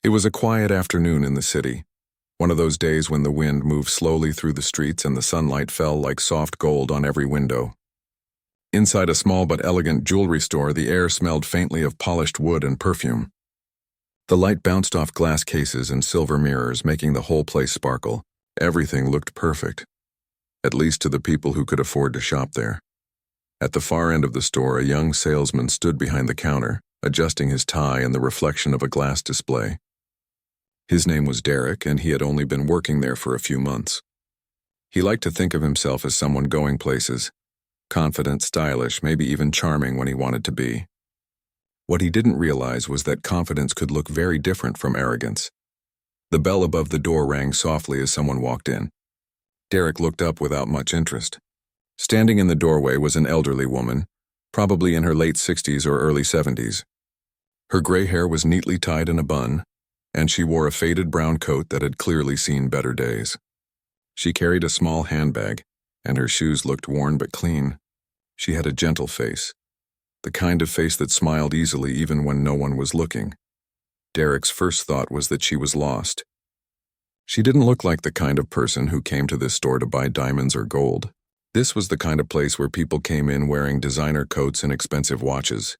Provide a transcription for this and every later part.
It was a quiet afternoon in the city, one of those days when the wind moved slowly through the streets and the sunlight fell like soft gold on every window. Inside a small but elegant jewelry store, the air smelled faintly of polished wood and perfume. The light bounced off glass cases and silver mirrors, making the whole place sparkle. Everything looked perfect, at least to the people who could afford to shop there. At the far end of the store, a young salesman stood behind the counter, adjusting his tie in the reflection of a glass display. His name was Derek, and he had only been working there for a few months. He liked to think of himself as someone going places, confident, stylish, maybe even charming when he wanted to be. What he didn't realize was that confidence could look very different from arrogance. The bell above the door rang softly as someone walked in. Derek looked up without much interest. Standing in the doorway was an elderly woman, probably in her late 60s or early 70s. Her gray hair was neatly tied in a bun, and she wore a faded brown coat that had clearly seen better days. She carried a small handbag, and her shoes looked worn but clean. She had a gentle face, the kind of face that smiled easily even when no one was looking. Derek's first thought was that she was lost. She didn't look like the kind of person who came to this store to buy diamonds or gold. This was the kind of place where people came in wearing designer coats and expensive watches.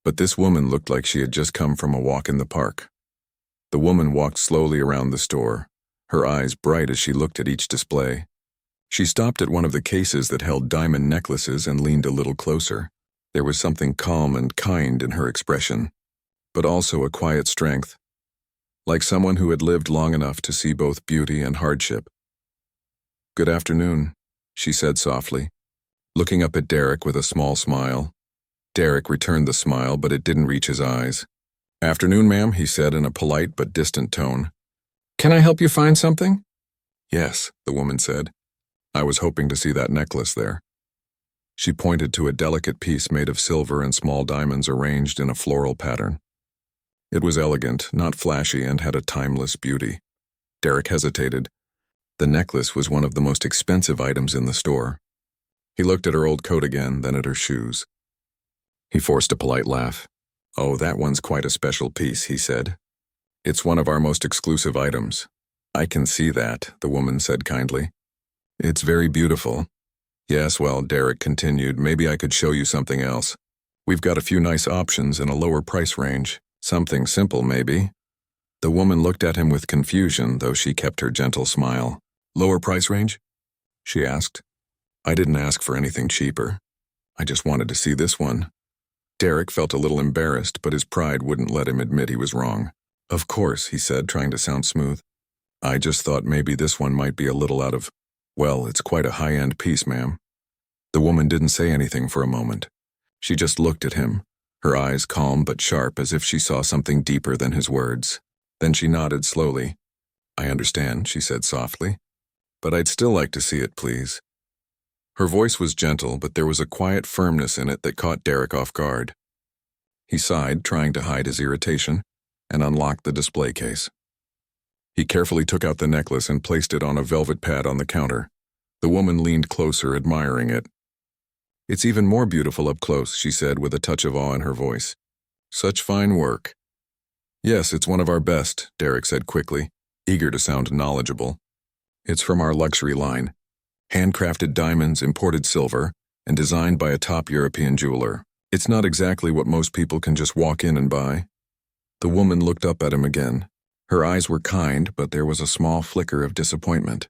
But this woman looked like she had just come from a walk in the park. The woman walked slowly around the store, her eyes bright as she looked at each display. She stopped at one of the cases that held diamond necklaces and leaned a little closer. There was something calm and kind in her expression, but also a quiet strength, like someone who had lived long enough to see both beauty and hardship. "Good afternoon," she said softly, looking up at Derek with a small smile. Derek returned the smile, but it didn't reach his eyes. "Afternoon, ma'am," he said in a polite but distant tone. "Can I help you find something?" "Yes," the woman said. "I was hoping to see that necklace there." She pointed to a delicate piece made of silver and small diamonds arranged in a floral pattern. It was elegant, not flashy, and had a timeless beauty. Derek hesitated. The necklace was one of the most expensive items in the store. He looked at her old coat again, then at her shoes. He forced a polite laugh. "Oh, that one's quite a special piece," he said. "It's one of our most exclusive items." "I can see that," the woman said kindly. "It's very beautiful." "Yes, well," Derek continued, "maybe I could show you something else. We've got a few nice options in a lower price range. Something simple, maybe." The woman looked at him with confusion, though she kept her gentle smile. "Lower price range?" she asked. "I didn't ask for anything cheaper. I just wanted to see this one." Derek felt a little embarrassed, but his pride wouldn't let him admit he was wrong. "Of course," he said, trying to sound smooth. "I just thought maybe this one might be a little out of... Well, it's quite a high-end piece, ma'am." The woman didn't say anything for a moment. She just looked at him, her eyes calm but sharp, as if she saw something deeper than his words. Then she nodded slowly. "I understand," she said softly. "But I'd still like to see it, please." Her voice was gentle, but there was a quiet firmness in it that caught Derek off guard. He sighed, trying to hide his irritation, and unlocked the display case. He carefully took out the necklace and placed it on a velvet pad on the counter. The woman leaned closer, admiring it. "It's even more beautiful up close," she said with a touch of awe in her voice. "Such fine work." "Yes, it's one of our best," Derek said quickly, eager to sound knowledgeable. "It's from our luxury line. Handcrafted diamonds, imported silver, and designed by a top European jeweler. It's not exactly what most people can just walk in and buy." The woman looked up at him again. Her eyes were kind, but there was a small flicker of disappointment.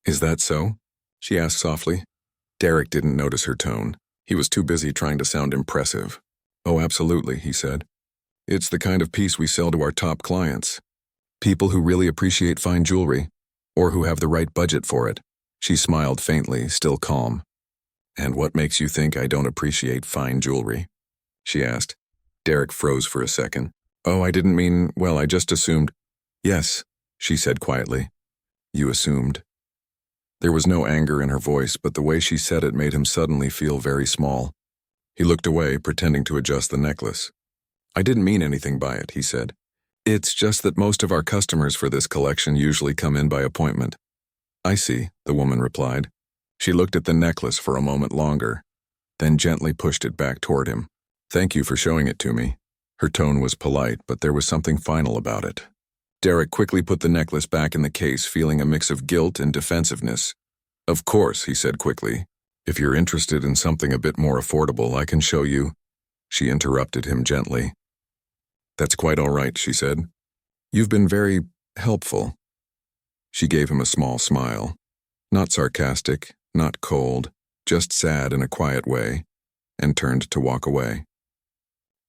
"Is that so?" she asked softly. Derek didn't notice her tone. He was too busy trying to sound impressive. "Oh, absolutely," he said. "It's the kind of piece we sell to our top clients. People who really appreciate fine jewelry, or who have the right budget for it." She smiled faintly, still calm. "And what makes you think I don't appreciate fine jewelry?" she asked. Derek froze for a second. "Oh, I didn't mean, well, I just assumed." "Yes," she said quietly. "You assumed." There was no anger in her voice, but the way she said it made him suddenly feel very small. He looked away, pretending to adjust the necklace. "I didn't mean anything by it," he said. "It's just that most of our customers for this collection usually come in by appointment." "I see," the woman replied. She looked at the necklace for a moment longer, then gently pushed it back toward him. "Thank you for showing it to me." Her tone was polite, but there was something final about it. Derek quickly put the necklace back in the case, feeling a mix of guilt and defensiveness. "Of course," he said quickly. "If you're interested in something a bit more affordable, I can show you." She interrupted him gently. "That's quite all right," she said. "You've been very helpful." She gave him a small smile. Not sarcastic, not cold, just sad in a quiet way, and turned to walk away.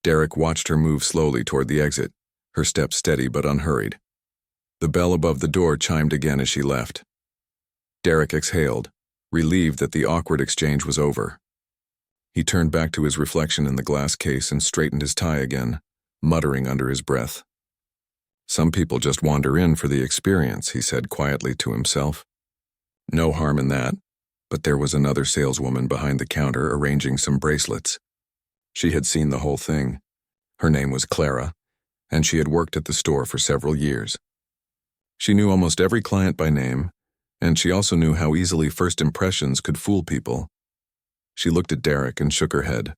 Derek watched her move slowly toward the exit, her step steady but unhurried. The bell above the door chimed again as she left. Derek exhaled, relieved that the awkward exchange was over. He turned back to his reflection in the glass case and straightened his tie again, muttering under his breath. "Some people just wander in for the experience," he said quietly to himself. No harm in that, but there was another saleswoman behind the counter arranging some bracelets. She had seen the whole thing. Her name was Clara, and she had worked at the store for several years. She knew almost every client by name, and she also knew how easily first impressions could fool people. She looked at Derek and shook her head.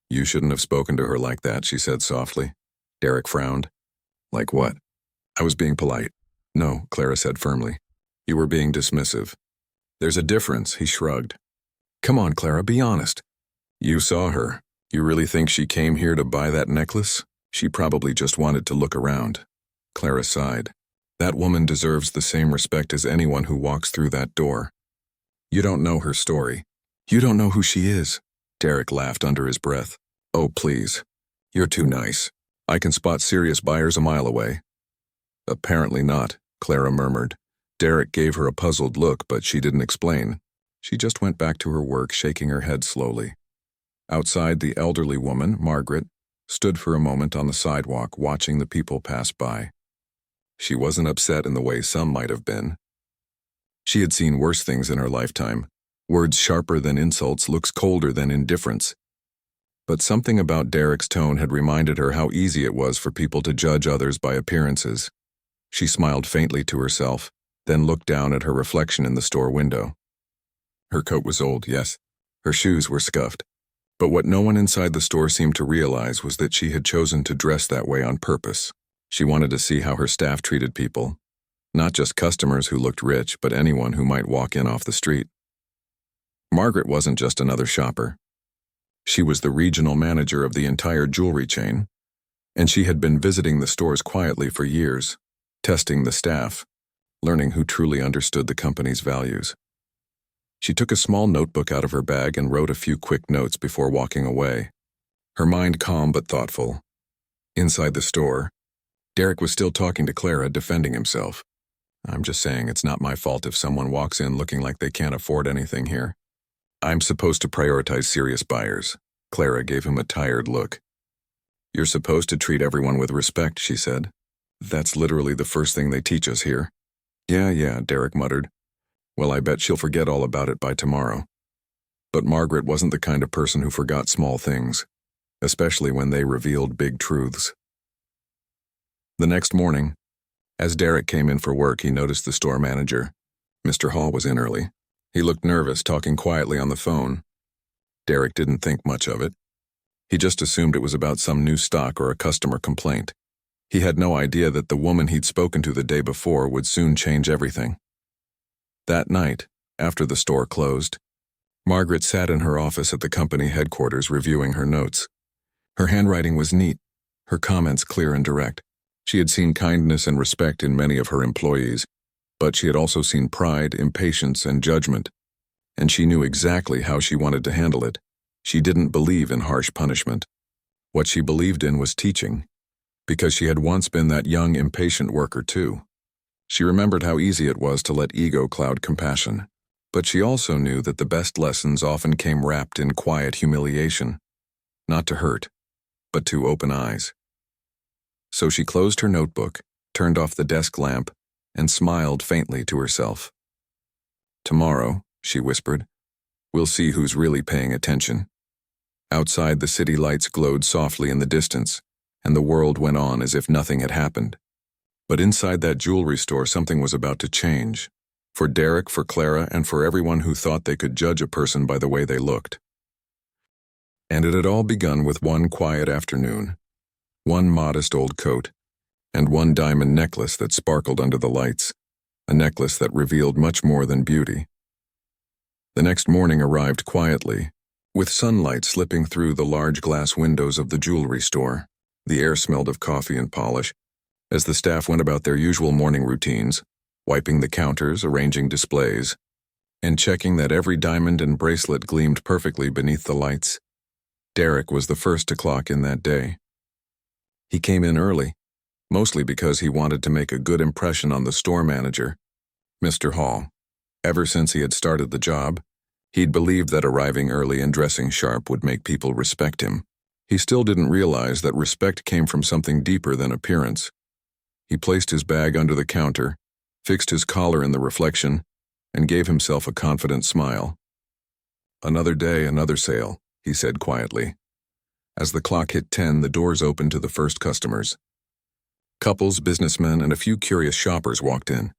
"You shouldn't have spoken to her like that," she said softly. Derek frowned. "Like what?" "I was being polite." "No," Clara said firmly. "You were being dismissive." "There's a difference," he shrugged. "Come on, Clara, be honest." "You saw her. You really think she came here to buy that necklace? She probably just wanted to look around." Clara sighed. "That woman deserves the same respect as anyone who walks through that door." "You don't know her story. You don't know who she is." Derek laughed under his breath. "Oh, please. You're too nice. I can spot serious buyers a mile away." "Apparently not," Clara murmured. Derek gave her a puzzled look, but she didn't explain. She just went back to her work, shaking her head slowly. Outside, the elderly woman, Margaret, stood for a moment on the sidewalk watching the people pass by. She wasn't upset in the way some might have been. She had seen worse things in her lifetime. Words sharper than insults, looks colder than indifference. But something about Derek's tone had reminded her how easy it was for people to judge others by appearances. She smiled faintly to herself, then looked down at her reflection in the store window. Her coat was old, yes. Her shoes were scuffed. But what no one inside the store seemed to realize was that she had chosen to dress that way on purpose. She wanted to see how her staff treated people. Not just customers who looked rich, but anyone who might walk in off the street. Margaret wasn't just another shopper. She was the regional manager of the entire jewelry chain, and she had been visiting the stores quietly for years, testing the staff, learning who truly understood the company's values. She took a small notebook out of her bag and wrote a few quick notes before walking away, her mind calm but thoughtful. Inside the store, Derek was still talking to Clara, defending himself. "I'm just saying it's not my fault if someone walks in looking like they can't afford anything here. I'm supposed to prioritize serious buyers." Clara gave him a tired look. "You're supposed to treat everyone with respect," she said. "That's literally the first thing they teach us here." Yeah, Derek muttered. "Well, I bet she'll forget all about it by tomorrow." But Margaret wasn't the kind of person who forgot small things, especially when they revealed big truths. The next morning, as Derek came in for work, he noticed the store manager. Mr. Hall was in early. He looked nervous, talking quietly on the phone. Derek didn't think much of it. He just assumed it was about some new stock or a customer complaint. He had no idea that the woman he'd spoken to the day before would soon change everything. That night, after the store closed, Margaret sat in her office at the company headquarters reviewing her notes. Her handwriting was neat, her comments clear and direct. She had seen kindness and respect in many of her employees, but she had also seen pride, impatience, and judgment, and she knew exactly how she wanted to handle it. She didn't believe in harsh punishment. What she believed in was teaching, because she had once been that young, impatient worker too. She remembered how easy it was to let ego cloud compassion, but she also knew that the best lessons often came wrapped in quiet humiliation, not to hurt, but to open eyes. So she closed her notebook, turned off the desk lamp, and smiled faintly to herself. "Tomorrow," she whispered, "we'll see who's really paying attention." Outside, the city lights glowed softly in the distance, and the world went on as if nothing had happened. But inside that jewelry store, something was about to change. For Derek, for Clara, and for everyone who thought they could judge a person by the way they looked. And it had all begun with one quiet afternoon. one modest old coat, and one diamond necklace that sparkled under the lights, a necklace that revealed much more than beauty. The next morning arrived quietly, with sunlight slipping through the large glass windows of the jewelry store. The air smelled of coffee and polish, as the staff went about their usual morning routines, wiping the counters, arranging displays, and checking that every diamond and bracelet gleamed perfectly beneath the lights. Derek was the first to clock in that day. He came in early, mostly because he wanted to make a good impression on the store manager, Mr. Hall. Ever since he had started the job, he'd believed that arriving early and dressing sharp would make people respect him. He still didn't realize that respect came from something deeper than appearance. He placed his bag under the counter, fixed his collar in the reflection, and gave himself a confident smile. "Another day, another sale," he said quietly. As the clock hit 10, the doors opened to the first customers. Couples, businessmen, and a few curious shoppers walked in.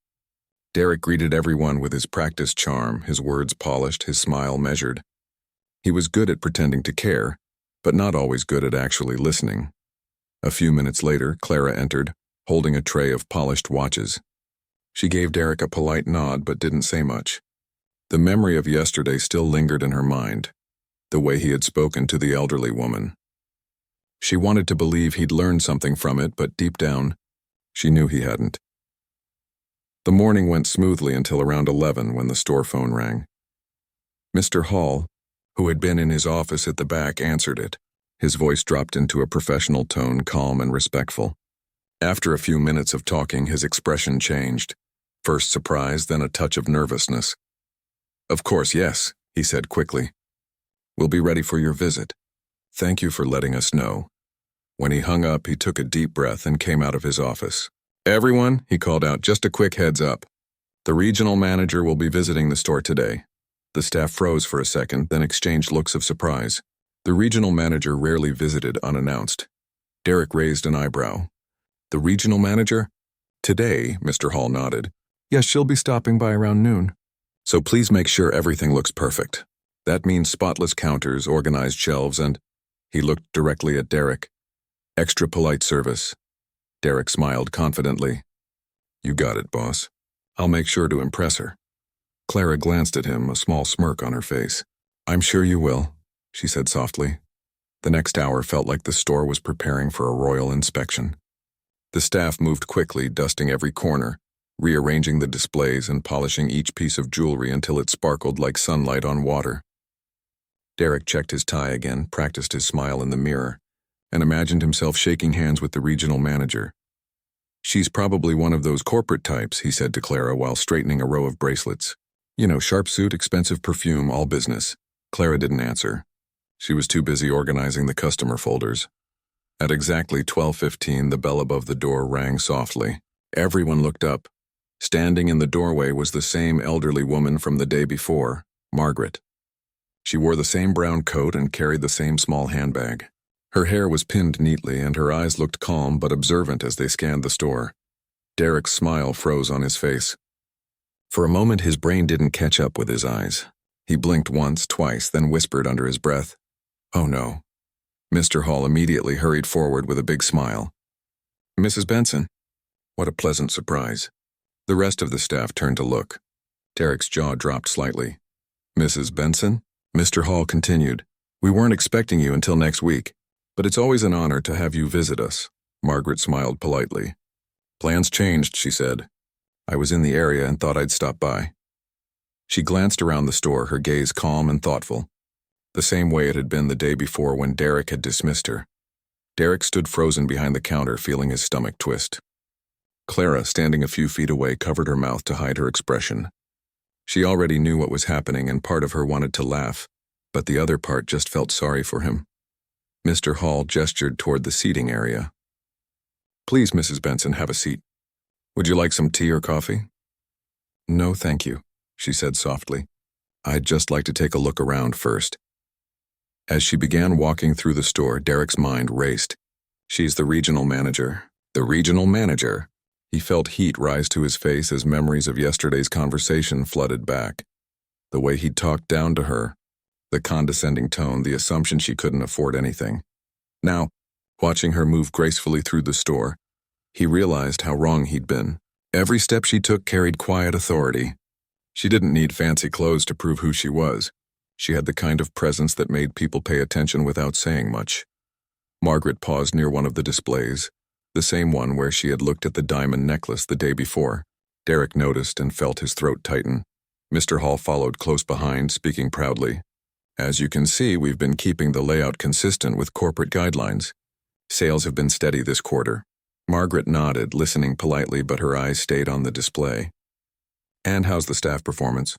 Derek greeted everyone with his practiced charm, his words polished, his smile measured. He was good at pretending to care, but not always good at actually listening. A few minutes later, Clara entered, holding a tray of polished watches. She gave Derek a polite nod but didn't say much. The memory of yesterday still lingered in her mind, the way he had spoken to the elderly woman. She wanted to believe he'd learned something from it, but deep down, she knew he hadn't. The morning went smoothly until around 11 when the store phone rang. Mr. Hall, who had been in his office at the back, answered it. His voice dropped into a professional tone, calm and respectful. After a few minutes of talking, his expression changed. First surprise, then a touch of nervousness. "Of course, yes," he said quickly. "We'll be ready for your visit. Thank you for letting us know." When he hung up, he took a deep breath and came out of his office. "Everyone," he called out, "just a quick heads up. The regional manager will be visiting the store today." The staff froze for a second, then exchanged looks of surprise. The regional manager rarely visited unannounced. Derek raised an eyebrow. "The regional manager?" "Today," Mr. Hall nodded. "Yes, she'll be stopping by around noon. So please make sure everything looks perfect. That means spotless counters, organized shelves, and—" He looked directly at Derek. "Extra polite service." Derek smiled confidently. "You got it, boss. I'll make sure to impress her." Clara glanced at him, a small smirk on her face. "I'm sure you will," she said softly. The next hour felt like the store was preparing for a royal inspection. The staff moved quickly, dusting every corner, rearranging the displays and polishing each piece of jewelry until it sparkled like sunlight on water. Derek checked his tie again, practiced his smile in the mirror, and imagined himself shaking hands with the regional manager. "She's probably one of those corporate types," he said to Clara while straightening a row of bracelets. "You know, sharp suit, expensive perfume, all business." Clara didn't answer. She was too busy organizing the customer folders. At exactly 12:15, the bell above the door rang softly. Everyone looked up. Standing in the doorway was the same elderly woman from the day before, Margaret. She wore the same brown coat and carried the same small handbag. Her hair was pinned neatly, and her eyes looked calm but observant as they scanned the store. Derek's smile froze on his face. For a moment, his brain didn't catch up with his eyes. He blinked once, twice, then whispered under his breath, "Oh no." Mr. Hall immediately hurried forward with a big smile. "Mrs. Benson." What a pleasant surprise. The rest of the staff turned to look. Derek's jaw dropped slightly. "Mrs. Benson?" Mr. Hall continued. "We weren't expecting you until next week, but it's always an honor to have you visit us." Margaret smiled politely. "Plans changed," she said. "I was in the area and thought I'd stop by." She glanced around the store, her gaze calm and thoughtful, the same way it had been the day before when Derek had dismissed her. Derek stood frozen behind the counter, feeling his stomach twist. Clara, standing a few feet away, covered her mouth to hide her expression. She already knew what was happening, and part of her wanted to laugh, but the other part just felt sorry for him. Mr. Hall gestured toward the seating area. "Please, Mrs. Benson, have a seat. Would you like some tea or coffee?" "No, thank you," she said softly. "I'd just like to take a look around first." As she began walking through the store, Derek's mind raced. She's the regional manager. The regional manager. He felt heat rise to his face as memories of yesterday's conversation flooded back. The way he'd talked down to her, the condescending tone, the assumption she couldn't afford anything. Now, Watching her move gracefully through the store, he realized how wrong he'd been. Every step she took carried quiet authority. She didn't need fancy clothes to prove who she was. She had the kind of presence that made people pay attention without saying much. Margaret paused near one of the displays, the same one where she had looked at the diamond necklace the day before. Derek noticed and felt his throat tighten. Mr. Hall followed close behind, speaking proudly. As you can see, we've been keeping the layout consistent with corporate guidelines. Sales have been steady this quarter. Margaret nodded, listening politely, but her eyes stayed on the display. And how's the staff performance?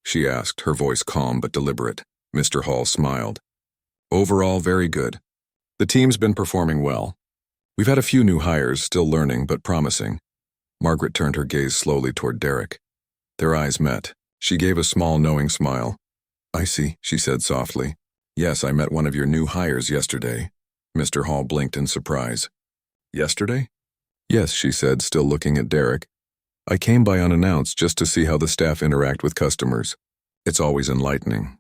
She asked, her voice calm but deliberate. Mr. Hall smiled. Overall, very good. The team's been performing well. We've had a few new hires, still learning but promising. Margaret turned her gaze slowly toward Derek. Their eyes met. She gave a small, knowing smile. I see, she said softly. Yes, I met one of your new hires yesterday. Mr. Hall blinked in surprise. Yesterday? Yes, she said, still looking at Derek. I came by unannounced just to see how the staff interact with customers. It's always enlightening.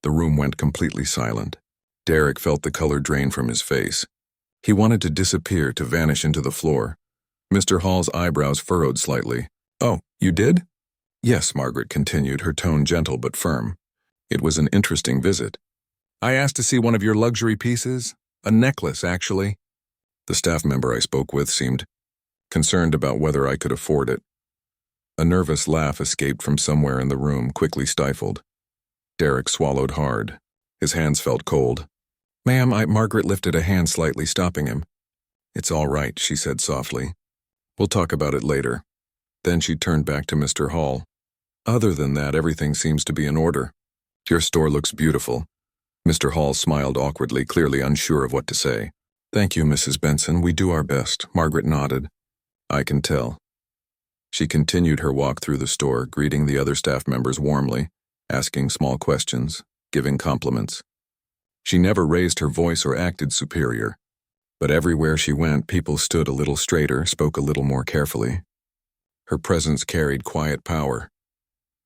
The room went completely silent. Derek felt the color drain from his face. He wanted to disappear, to vanish into the floor. Mr. Hall's eyebrows furrowed slightly. Oh, you did? Yes, Margaret continued, her tone gentle but firm. It was an interesting visit. I asked to see one of your luxury pieces. A necklace, actually. The staff member I spoke with seemed concerned about whether I could afford it. A nervous laugh escaped from somewhere in the room, quickly stifled. Derek swallowed hard. His hands felt cold. Ma'am, Margaret lifted a hand slightly, stopping him. It's all right, she said softly. We'll talk about it later. Then she turned back to Mr. Hall. Other than that, everything seems to be in order. Your store looks beautiful. Mr. Hall smiled awkwardly, clearly unsure of what to say. Thank you, Mrs. Benson. We do our best. Margaret nodded. I can tell. She continued her walk through the store, greeting the other staff members warmly, asking small questions, giving compliments. She never raised her voice or acted superior. But everywhere she went, people stood a little straighter, spoke a little more carefully. Her presence carried quiet power.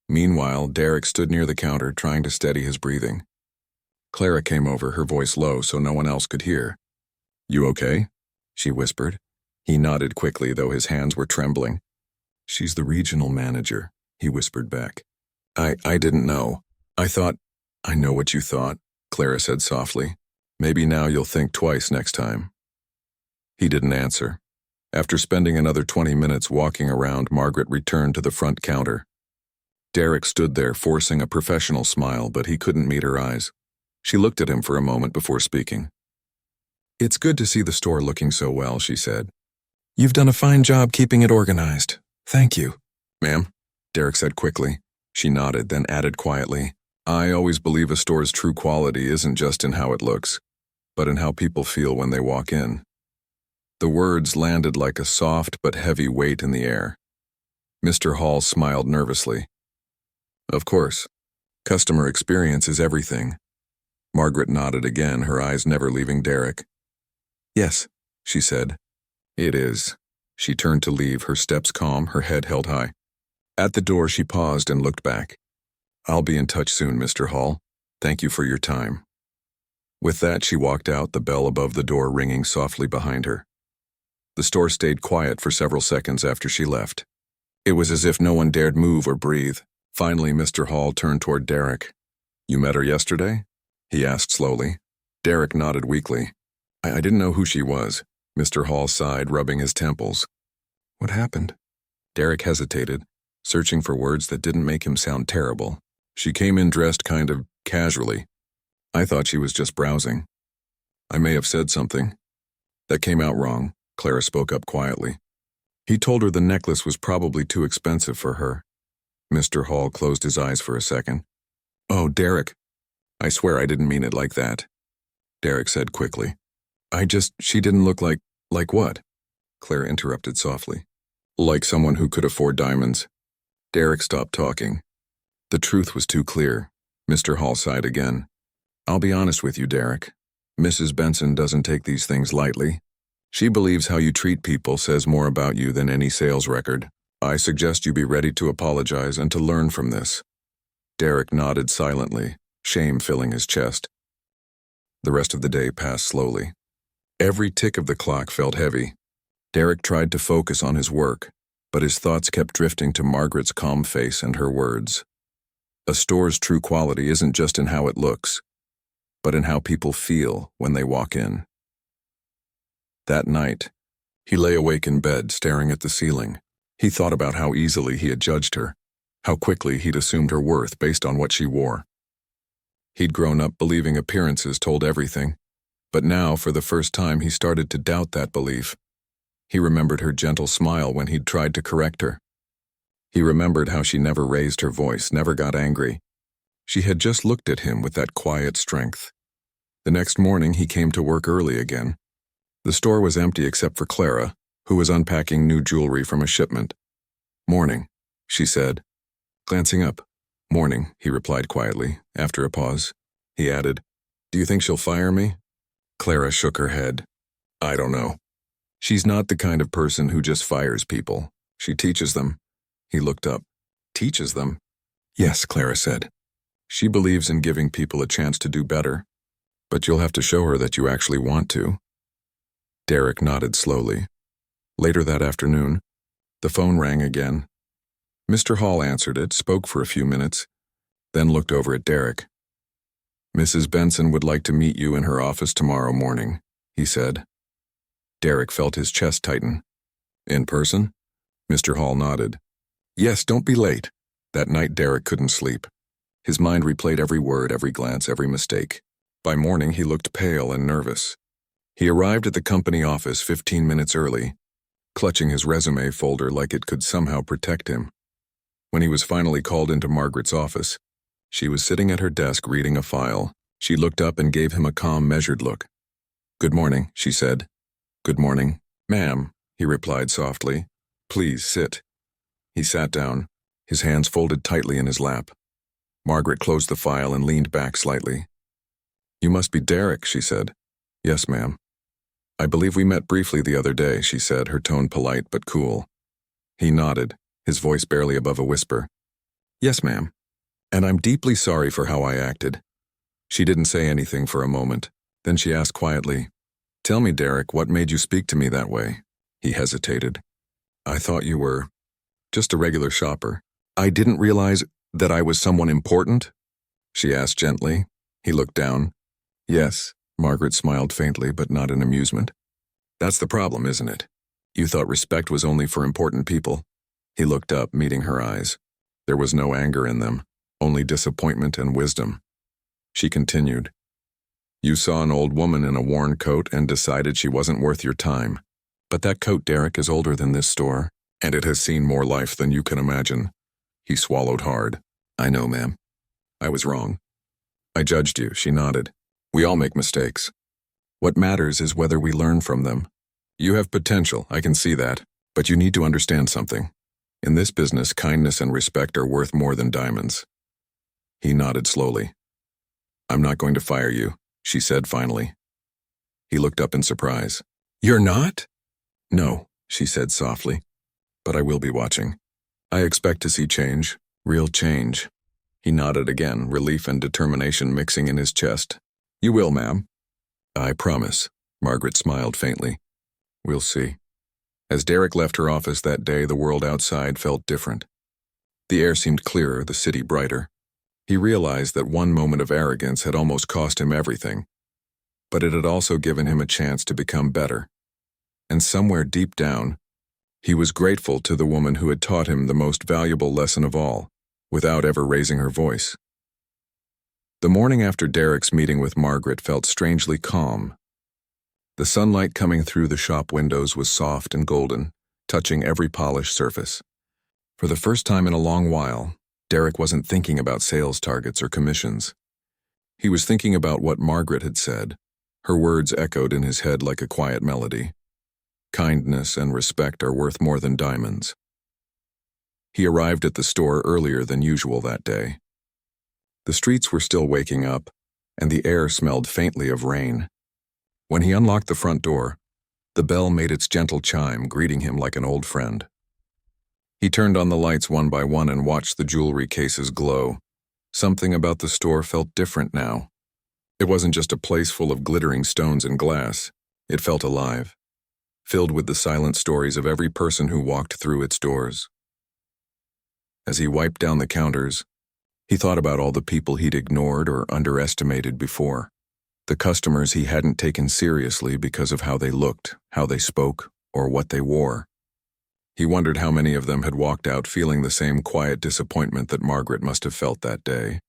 Meanwhile, Derek stood near the counter, trying to steady his breathing. Clara came over, her voice low so no one else could hear. You okay? She whispered. He nodded quickly, though his hands were trembling. She's the regional manager, he whispered back. I didn't know. I thought, I know what you thought, Clara said softly. Maybe now you'll think twice next time. He didn't answer. After spending another 20 minutes walking around, Margaret returned to the front counter. Derek stood there, forcing a professional smile, but he couldn't meet her eyes. She looked at him for a moment before speaking. It's good to see the store looking so well, she said. You've done a fine job keeping it organized. Thank you. Ma'am, Derek said quickly. She nodded, then added quietly, I always believe a store's true quality isn't just in how it looks, but in how people feel when they walk in. The words landed like a soft but heavy weight in the air. Mr. Hall smiled nervously. Of course. Customer experience is everything. Margaret nodded again, her eyes never leaving Derek. Yes, she said. It is. She turned to leave, her steps calm, her head held high. At the door, she paused and looked back. I'll be in touch soon, Mr. Hall. Thank you for your time. With that, she walked out, the bell above the door ringing softly behind her. The store stayed quiet for several seconds after she left. It was as if no one dared move or breathe. Finally, Mr. Hall turned toward Derek. You met her yesterday? He asked slowly. Derek nodded weakly. I didn't know who she was. Mr. Hall sighed, rubbing his temples. What happened? Derek hesitated, searching for words that didn't make him sound terrible. She came in dressed kind of casually. I thought she was just browsing. I may have said something. That came out wrong, Clara spoke up quietly. He told her the necklace was probably too expensive for her. Mr. Hall closed his eyes for a second. Oh, Derek. I swear I didn't mean it like that. Derek said quickly. She didn't look like what? Claire interrupted softly. Like someone who could afford diamonds. Derek stopped talking. The truth was too clear. Mr. Hall sighed again. I'll be honest with you, Derek. Mrs. Benson doesn't take these things lightly. She believes how you treat people says more about you than any sales record. I suggest you be ready to apologize and to learn from this. Derek nodded silently, shame filling his chest. The rest of the day passed slowly. Every tick of the clock felt heavy. Derek tried to focus on his work, but his thoughts kept drifting to Margaret's calm face and her words. A store's true quality isn't just in how it looks, but in how people feel when they walk in. That night, he lay awake in bed, staring at the ceiling. He thought about how easily he had judged her, how quickly he'd assumed her worth based on what she wore. He'd grown up believing appearances told everything, but now, for the first time, he started to doubt that belief. He remembered her gentle smile when he'd tried to correct her. He remembered how she never raised her voice, never got angry. She had just looked at him with that quiet strength. The next morning, he came to work early again. The store was empty except for Clara, who was unpacking new jewelry from a shipment. "Morning," she said, glancing up. "Morning," he replied quietly. After a pause, he added, "Do you think she'll fire me?" Clara shook her head. "I don't know. She's not the kind of person who just fires people. She teaches them." He looked up. "Teaches them?" "Yes," Clara said. "She believes in giving people a chance to do better, but you'll have to show her that you actually want to." Derek nodded slowly. Later that afternoon, the phone rang again. Mr. Hall answered it, spoke for a few minutes, then looked over at Derek. "Mrs. Benson would like to meet you in her office tomorrow morning," he said. Derek felt his chest tighten. "In person?" Mr. Hall nodded. "Yes, don't be late." That night Derek couldn't sleep. His mind replayed every word, every glance, every mistake. By morning he looked pale and nervous. He arrived at the company office 15 minutes early, clutching his resume folder like it could somehow protect him. When he was finally called into Margaret's office, she was sitting at her desk reading a file. She looked up and gave him a calm, measured look. "Good morning," she said. "Good morning, ma'am," he replied softly. "Please sit." He sat down, his hands folded tightly in his lap. Margaret closed the file and leaned back slightly. "You must be Derek," she said. "Yes, ma'am." "I believe we met briefly the other day," she said, her tone polite but cool. He nodded, his voice barely above a whisper. "Yes, ma'am. And I'm deeply sorry for how I acted." She didn't say anything for a moment. Then she asked quietly, "Tell me, Derek, what made you speak to me that way?" He hesitated. "I thought you were just a regular shopper." "I didn't realize that I was someone important?" she asked gently. He looked down. "Yes," Margaret smiled faintly, but not in amusement. "That's the problem, isn't it? You thought respect was only for important people." He looked up, meeting her eyes. There was no anger in them, only disappointment and wisdom. She continued, "You saw an old woman in a worn coat and decided she wasn't worth your time. But that coat, Derek, is older than this store, and it has seen more life than you can imagine." He swallowed hard. "I know, ma'am. I was wrong. I judged you," she nodded. "We all make mistakes. What matters is whether we learn from them. You have potential, I can see that, but you need to understand something. In this business, kindness and respect are worth more than diamonds." He nodded slowly. "I'm not going to fire you," she said finally. He looked up in surprise. "You're not?" "No," she said softly, "but I will be watching. I expect to see change, real change." He nodded again, relief and determination mixing in his chest. "You will, ma'am." "I promise," Margaret smiled faintly. "We'll see." As Derek left her office that day, the world outside felt different. The air seemed clearer, the city brighter. He realized that one moment of arrogance had almost cost him everything, but it had also given him a chance to become better. And somewhere deep down, he was grateful to the woman who had taught him the most valuable lesson of all, without ever raising her voice. The morning after Derek's meeting with Margaret felt strangely calm. The sunlight coming through the shop windows was soft and golden, touching every polished surface. For the first time in a long while, Derek wasn't thinking about sales targets or commissions. He was thinking about what Margaret had said. Her words echoed in his head like a quiet melody. Kindness and respect are worth more than diamonds. He arrived at the store earlier than usual that day. The streets were still waking up, and the air smelled faintly of rain. When he unlocked the front door, the bell made its gentle chime, greeting him like an old friend. He turned on the lights one by one and watched the jewelry cases glow. Something about the store felt different now. It wasn't just a place full of glittering stones and glass. It felt alive, filled with the silent stories of every person who walked through its doors. As he wiped down the counters, he thought about all the people he'd ignored or underestimated before, the customers he hadn't taken seriously because of how they looked, how they spoke, or what they wore. He wondered how many of them had walked out feeling the same quiet disappointment that Margaret must have felt that day.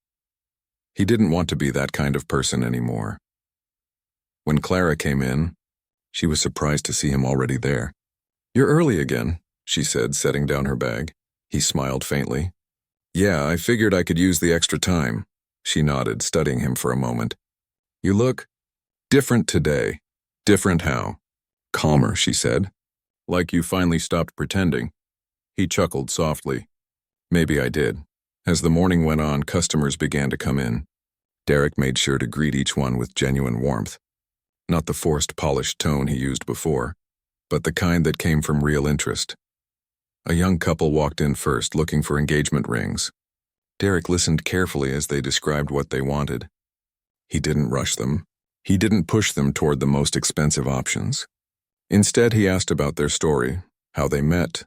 He didn't want to be that kind of person anymore. When Clara came in, she was surprised to see him already there. "You're early again," she said, setting down her bag. He smiled faintly. "Yeah, I figured I could use the extra time." She nodded, studying him for a moment. "You look different today." "Different how?" "Calmer," she said. "Like you finally stopped pretending." He chuckled softly. "Maybe I did." As the morning went on, customers began to come in. Derek made sure to greet each one with genuine warmth. Not the forced, polished tone he used before, but the kind that came from real interest. A young couple walked in first, looking for engagement rings. Derek listened carefully as they described what they wanted. He didn't rush them. He didn't push them toward the most expensive options. Instead, he asked about their story, how they met,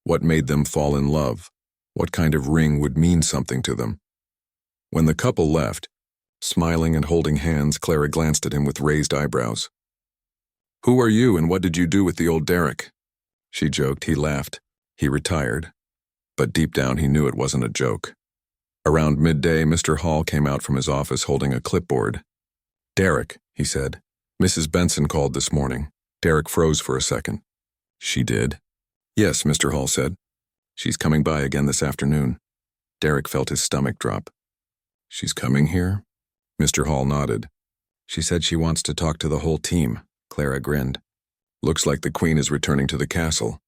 what made them fall in love, what kind of ring would mean something to them. When the couple left, smiling and holding hands, Clara glanced at him with raised eyebrows. "Who are you and what did you do with the old Derek?" She joked. He laughed. He retired. But deep down he knew it wasn't a joke. Around midday, Mr. Hall came out from his office holding a clipboard. "Derek," he said. "Mrs. Benson called this morning." Derek froze for a second. "She did?" "Yes," Mr. Hall said. "She's coming by again this afternoon." Derek felt his stomach drop. "She's coming here?" Mr. Hall nodded. "She said she wants to talk to the whole team." Clara grinned. "Looks like the Queen is returning to the castle."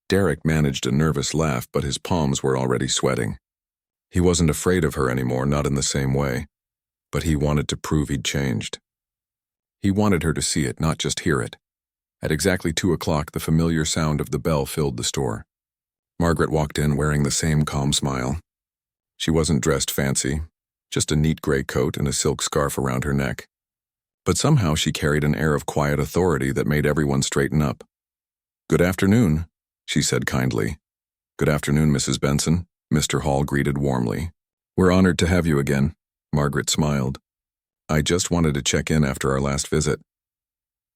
Derek managed a nervous laugh, but his palms were already sweating. He wasn't afraid of her anymore, not in the same way, but he wanted to prove he'd changed. He wanted her to see it, not just hear it. At exactly 2 o'clock, the familiar sound of the bell filled the store. Margaret walked in wearing the same calm smile. She wasn't dressed fancy, just a neat gray coat and a silk scarf around her neck. But somehow she carried an air of quiet authority that made everyone straighten up. "Good afternoon," she said kindly. "Good afternoon, Mrs. Benson," Mr. Hall greeted warmly. "We're honored to have you again," Margaret smiled. "I just wanted to check in after our last visit."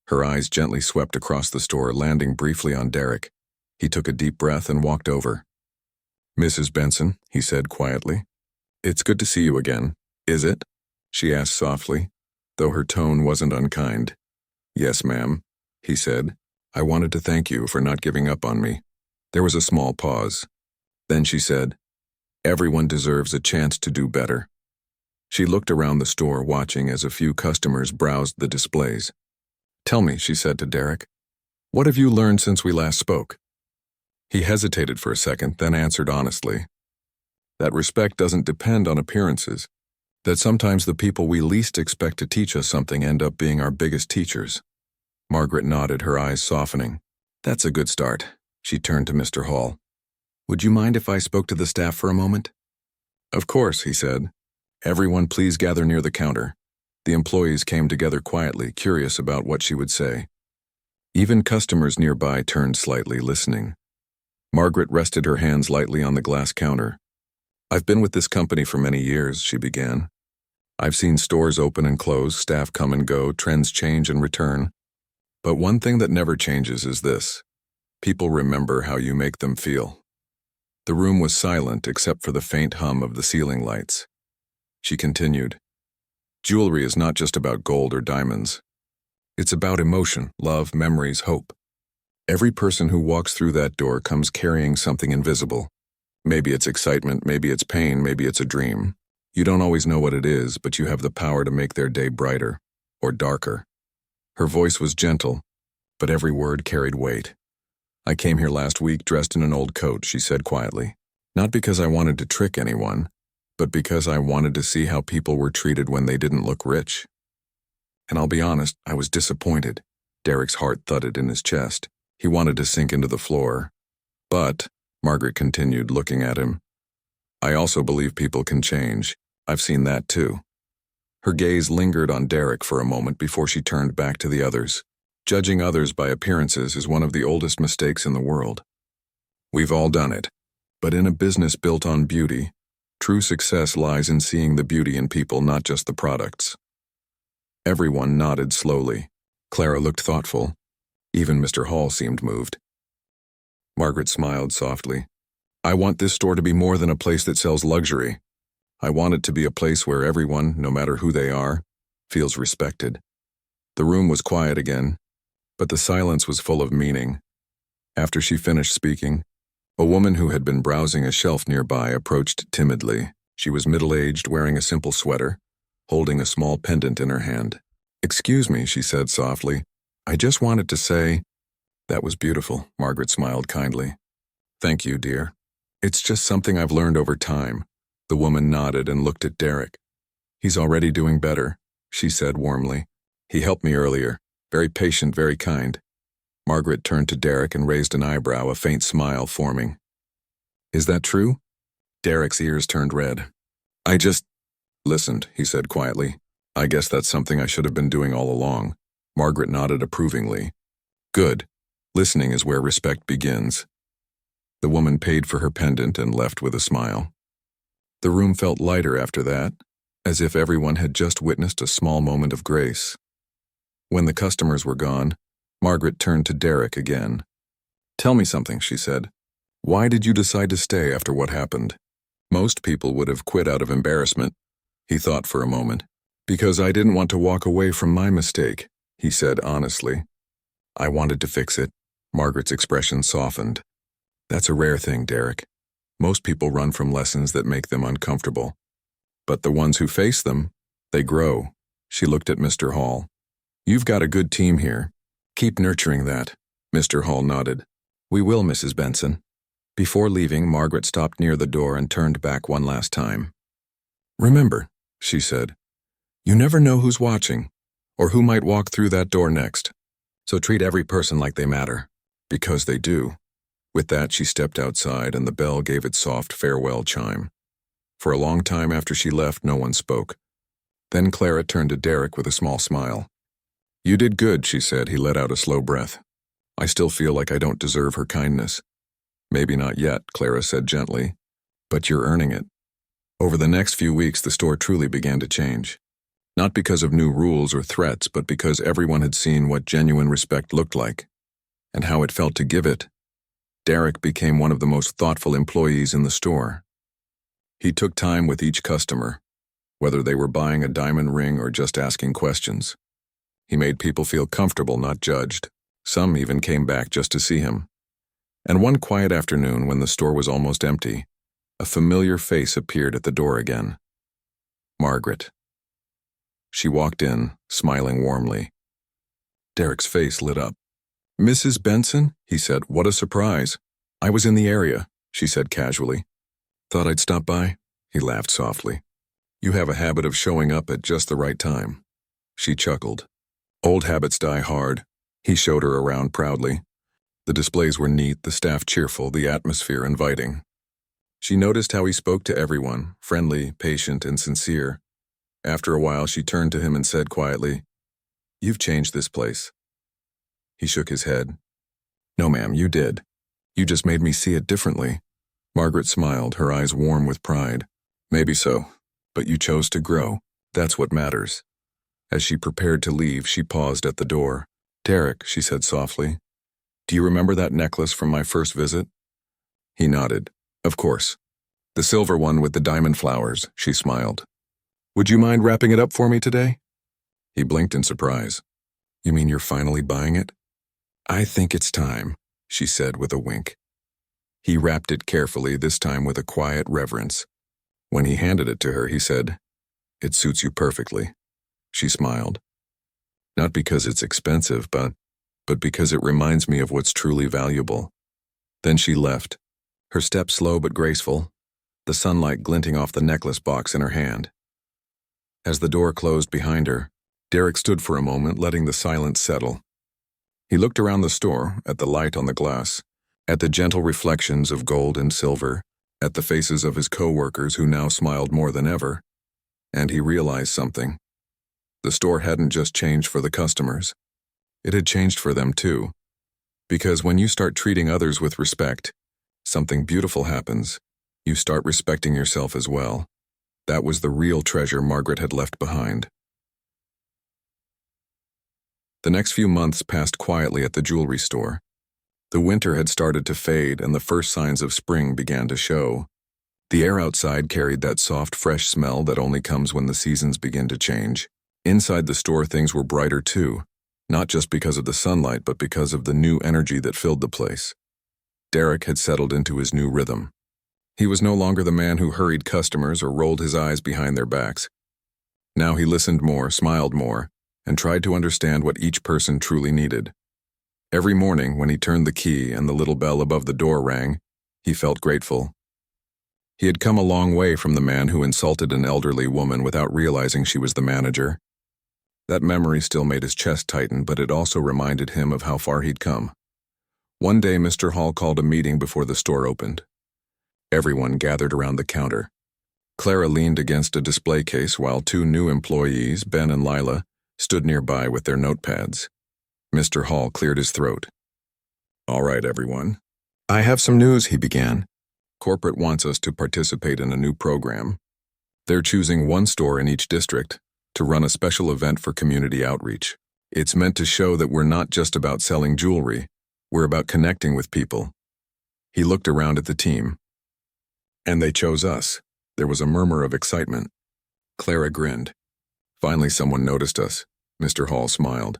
Her eyes gently swept across the store, landing briefly on Derek. He took a deep breath and walked over. "Mrs. Benson," he said quietly. "It's good to see you again, is it?" she asked softly, though her tone wasn't unkind. "Yes, ma'am," he said. "I wanted to thank you for not giving up on me." There was a small pause. Then she said, "Everyone deserves a chance to do better." She looked around the store, watching as a few customers browsed the displays. "Tell me," she said to Derek, "what have you learned since we last spoke?" He hesitated for a second, then answered honestly, "That respect doesn't depend on appearances. That sometimes the people we least expect to teach us something end up being our biggest teachers." Margaret nodded, her eyes softening. "That's a good start." She turned to Mr. Hall. "Would you mind if I spoke to the staff for a moment?" "Of course," he said. "Everyone please gather near the counter." The employees came together quietly, curious about what she would say. Even customers nearby turned slightly, listening. Margaret rested her hands lightly on the glass counter. "I've been with this company for many years," she began. "I've seen stores open and close, staff come and go, trends change and return. But one thing that never changes is this. People remember how you make them feel." The room was silent except for the faint hum of the ceiling lights. She continued, "Jewelry is not just about gold or diamonds. It's about emotion, love, memories, hope. Every person who walks through that door comes carrying something invisible. Maybe it's excitement, maybe it's pain, maybe it's a dream. You don't always know what it is, but you have the power to make their day brighter or darker." Her voice was gentle, but every word carried weight. "I came here last week dressed in an old coat," she said quietly. "Not because I wanted to trick anyone, but because I wanted to see how people were treated when they didn't look rich. And I'll be honest, I was disappointed." Derek's heart thudded in his chest. He wanted to sink into the floor. "But," Margaret continued, looking at him, "I also believe people can change. I've seen that too." Her gaze lingered on Derek for a moment before she turned back to the others. Judging others by appearances is one of the oldest mistakes in the world. We've all done it. But in a business built on beauty, true success lies in seeing the beauty in people, not just the products. Everyone nodded slowly. Clara looked thoughtful. Even Mr. Hall seemed moved. Margaret smiled softly. I want this store to be more than a place that sells luxury. I want it to be a place where everyone, no matter who they are, feels respected. The room was quiet again, but the silence was full of meaning. After she finished speaking, a woman who had been browsing a shelf nearby approached timidly. She was middle-aged, wearing a simple sweater, holding a small pendant in her hand. Excuse me, she said softly. I just wanted to say, that was beautiful, Margaret smiled kindly. Thank you, dear. It's just something I've learned over time. The woman nodded and looked at Derek. He's already doing better, she said warmly. He helped me earlier. Very patient, very kind. Margaret turned to Derek and raised an eyebrow, a faint smile forming. Is that true? Derek's ears turned red. I just listened, he said quietly. I guess that's something I should have been doing all along. Margaret nodded approvingly. Good. Listening is where respect begins. The woman paid for her pendant and left with a smile. The room felt lighter after that, as if everyone had just witnessed a small moment of grace. When the customers were gone, Margaret turned to Derek again. Tell me something, she said. Why did you decide to stay after what happened? Most people would have quit out of embarrassment. He thought for a moment. Because I didn't want to walk away from my mistake, he said honestly. I wanted to fix it. Margaret's expression softened. That's a rare thing, Derek. Most people run from lessons that make them uncomfortable. But the ones who face them, they grow. She looked at Mr. Hall. You've got a good team here. Keep nurturing that. Mr. Hall nodded. We will, Mrs. Benson. Before leaving, Margaret stopped near the door and turned back one last time. Remember, she said, you never know who's watching, or who might walk through that door next. So treat every person like they matter, because they do. With that, she stepped outside and the bell gave its soft farewell chime. For a long time after she left, no one spoke. Then Clara turned to Derek with a small smile. You did good, she said. He let out a slow breath. I still feel like I don't deserve her kindness. Maybe not yet, Clara said gently, but you're earning it. Over the next few weeks, the store truly began to change. Not because of new rules or threats, but because everyone had seen what genuine respect looked like, and how it felt to give it. Derek became one of the most thoughtful employees in the store. He took time with each customer, whether they were buying a diamond ring or just asking questions. He made people feel comfortable, not judged. Some even came back just to see him. And one quiet afternoon, when the store was almost empty, a familiar face appeared at the door again. Margaret. She walked in, smiling warmly. Derek's face lit up. Mrs. Benson, he said, what a surprise. I was in the area, she said casually. Thought I'd stop by? He laughed softly. You have a habit of showing up at just the right time. She chuckled. Old habits die hard. He showed her around proudly. The displays were neat, the staff cheerful, the atmosphere inviting. She noticed how he spoke to everyone, friendly, patient, and sincere. After a while, she turned to him and said quietly, You've changed this place. He shook his head. No, ma'am, you did. You just made me see it differently. Margaret smiled, her eyes warm with pride. Maybe so, but you chose to grow. That's what matters. As she prepared to leave, she paused at the door. Derek, she said softly, do you remember that necklace from my first visit? He nodded. Of course. The silver one with the diamond flowers, she smiled. Would you mind wrapping it up for me today? He blinked in surprise. You mean you're finally buying it? I think it's time, she said with a wink. He wrapped it carefully, this time with a quiet reverence. When he handed it to her, he said, It suits you perfectly. She smiled. Not because it's expensive, but because it reminds me of what's truly valuable. Then she left, her step slow but graceful, the sunlight glinting off the necklace box in her hand. As the door closed behind her, Derek stood for a moment, letting the silence settle. He looked around the store, at the light on the glass, at the gentle reflections of gold and silver, at the faces of his co-workers who now smiled more than ever, and he realized something. The store hadn't just changed for the customers. It had changed for them too. Because when you start treating others with respect, something beautiful happens. You start respecting yourself as well. That was the real treasure Margaret had left behind. The next few months passed quietly at the jewelry store. The winter had started to fade and the first signs of spring began to show. The air outside carried that soft, fresh smell that only comes when the seasons begin to change. Inside the store, things were brighter too, not just because of the sunlight, but because of the new energy that filled the place. Derek had settled into his new rhythm. He was no longer the man who hurried customers or rolled his eyes behind their backs. Now he listened more, smiled more, and tried to understand what each person truly needed. Every morning, when he turned the key and the little bell above the door rang, he felt grateful. He had come a long way from the man who insulted an elderly woman without realizing she was the manager. That memory still made his chest tighten, but it also reminded him of how far he'd come. One day, Mr. Hall called a meeting before the store opened. Everyone gathered around the counter. Clara leaned against a display case while two new employees, Ben and Lila, stood nearby with their notepads. Mr. Hall cleared his throat. "All right, everyone. I have some news," he began. "Corporate wants us to participate in a new program. They're choosing one store in each district to run a special event for community outreach. It's meant to show that we're not just about selling jewelry, we're about connecting with people." He looked around at the team. "And they chose us." There was a murmur of excitement. Clara grinned. "Finally someone noticed us." Mr. Hall smiled.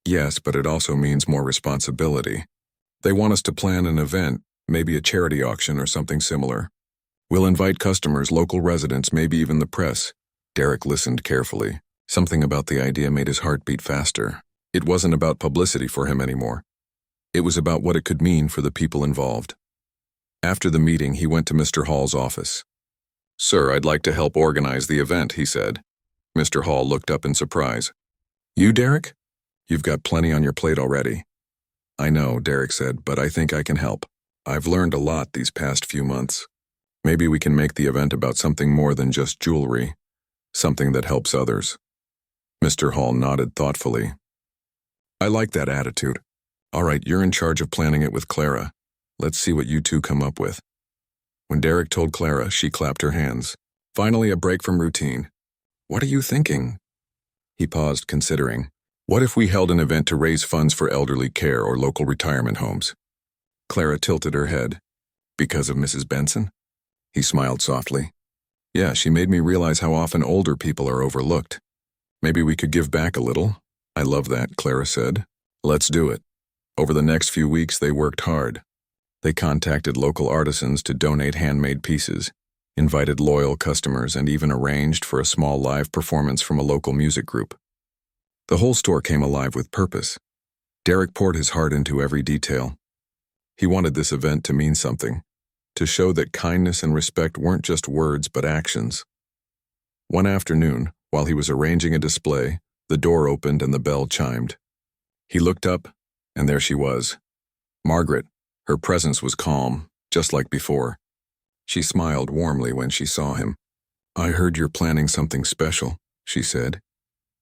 "Yes, but it also means more responsibility. They want us to plan an event, maybe a charity auction or something similar. We'll invite customers, local residents, maybe even the press." Derek listened carefully. Something about the idea made his heart beat faster. It wasn't about publicity for him anymore. It was about what it could mean for the people involved. After the meeting, he went to Mr. Hall's office. "Sir, I'd like to help organize the event," he said. Mr. Hall looked up in surprise. "You, Derek? You've got plenty on your plate already." "I know," Derek said, "but I think I can help. I've learned a lot these past few months. Maybe we can make the event about something more than just jewelry, something that helps others." Mr. Hall nodded thoughtfully. "I like that attitude. All right, you're in charge of planning it with Clara. Let's see what you two come up with." When Derek told Clara, she clapped her hands. Finally, a break from routine. "What are you thinking?" He paused, considering. "What if we held an event to raise funds for elderly care or local retirement homes?" Clara tilted her head. "Because of Mrs. Benson?" He smiled softly. "Yeah, she made me realize how often older people are overlooked. Maybe we could give back a little." "I love that," Clara said. "Let's do it." Over the next few weeks, they worked hard. They contacted local artisans to donate handmade pieces, invited loyal customers, and even arranged for a small live performance from a local music group. The whole store came alive with purpose. Derek poured his heart into every detail. He wanted this event to mean something, to show that kindness and respect weren't just words but actions. One afternoon, while he was arranging a display, the door opened and the bell chimed. He looked up, and there she was. Margaret. Her presence was calm, just like before. She smiled warmly when she saw him. "I heard you're planning something special," she said.